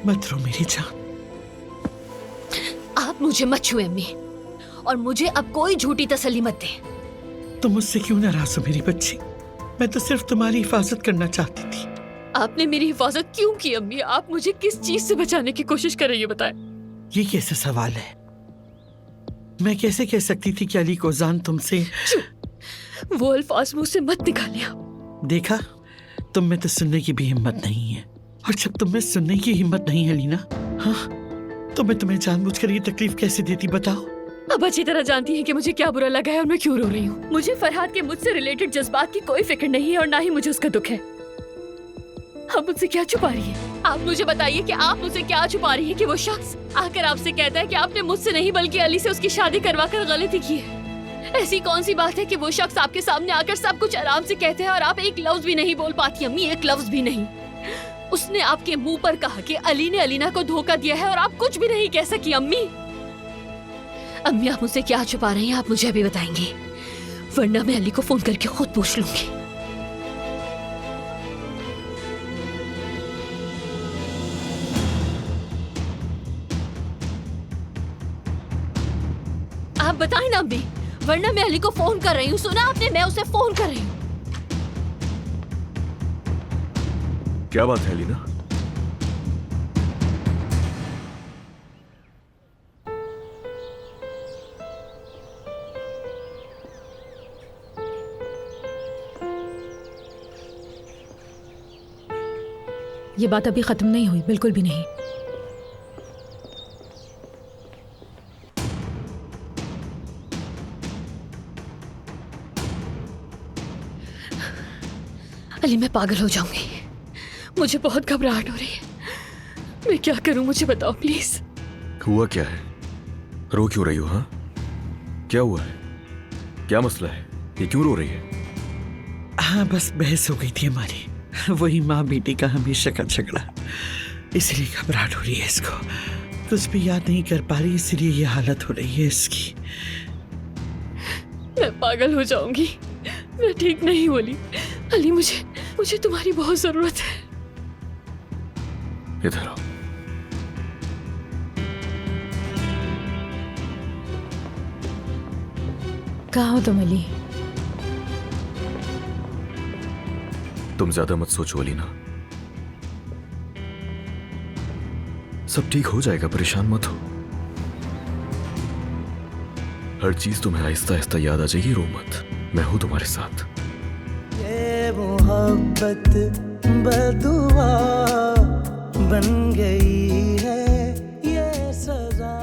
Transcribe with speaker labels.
Speaker 1: मत रो मेरी जान।
Speaker 2: आप मुझे मत छुए अम्मी, और मुझे अब कोई झूठी तसल्ली मत दे।
Speaker 1: तुम मुझसे क्यों नाराज हो मेरी बच्ची? मैं तो सिर्फ तुम्हारी हिफाजत करना चाहती थी।
Speaker 2: आपने मेरी हिफाजत क्यों की अम्मी? आप मुझे किस चीज से बचाने की कोशिश कर रही है, बताएं।
Speaker 1: ये कैसा सवाल है? मैं कैसे कह सकती थी कि अली कोजान तुमसे?
Speaker 2: वो अल्फाज मुंह से मत निकालिए आप।
Speaker 1: देखा, तुम में तो सुनने की भी हिम्मत नहीं है, और जब तुम में सुनने की हिम्मत नहीं है लीना, हाँ, तो मैं तुम्हें जानबूझकर ये तकलीफ कैसे देती बताओ?
Speaker 2: अब अच्छी तरह जानती हैं कि मुझे क्या बुरा लगा है और मैं क्यों रो रही हूँ। मुझे फरहाद के मुझसे रिलेटेड जज्बात की कोई फिक्र नहीं है, और ना ही मुझे उसका दुख है। आप मुझसे क्या छुपा रही है? आप मुझे बताइए कि आप मुझसे क्या छुपा रही है कि वो शख्स आकर आपसे कहता है कि आपने मुझसे नहीं बल्कि अली से उसकी शादी करवाकर गलती की है। ऐसी कौन सी बात है कि वो शख्स आपके सामने आकर सब कुछ आराम से कहते हैं और आप एक लफ्ज भी नहीं बोल पाती अम्मी, एक लफ्ज भी नहीं। उसने आपके मुंह पर कहा कि अली ने अलीना को धोखा दिया है और आप कुछ भी नहीं कह सकी अम्मी। अम्मी, आप मुझसे क्या छुपा रही हैं? आप मुझे अभी बताएंगी, वरना मैं अली को फोन करके खुद पूछ लूंगी। आप बताएं ना अम्मी, वरना मैं अली को फोन कर रही हूँ। सुना आपने? मैं उसे फोन कर रही हूँ।
Speaker 3: क्या बात है लीना?
Speaker 4: ये बात अभी खत्म नहीं हुई, बिल्कुल भी नहीं।
Speaker 2: अली, मैं पागल हो जाऊंगी। मुझे बहुत घबराहट हो रही है। मैं क्या करूं, मुझे बताओ प्लीज।
Speaker 3: हुआ क्या है? रो क्यों रही हो? हाँ, क्या हुआ है? क्या मसला है? ये क्यों रो रही है?
Speaker 1: हाँ, बस बहस हो गई थी हमारी, वही माँ बेटी का हमेशा का झगड़ा, इसलिए घबराहट हो रही है इसको। कुछ भी याद नहीं कर पा रही, इसलिए ये हालत हो रही है इसकी।
Speaker 2: मैं पागल हो जाऊंगी। मैं ठीक नहीं बोली। अली, मुझे तुम्हारी बहुत जरूरत है।
Speaker 3: इधर आओ।
Speaker 4: कहाँ हो तुम अली?
Speaker 3: तुम ज्यादा मत सोचो लीना, सब ठीक हो जाएगा, परेशान मत हो। हर चीज तुम्हें आहिस्ता आहिस्ता याद आ जाएगी, रो मत, मैं हूं तुम्हारे साथ।
Speaker 5: ये मोहब्बत बदुआ बन गई है, ये सजा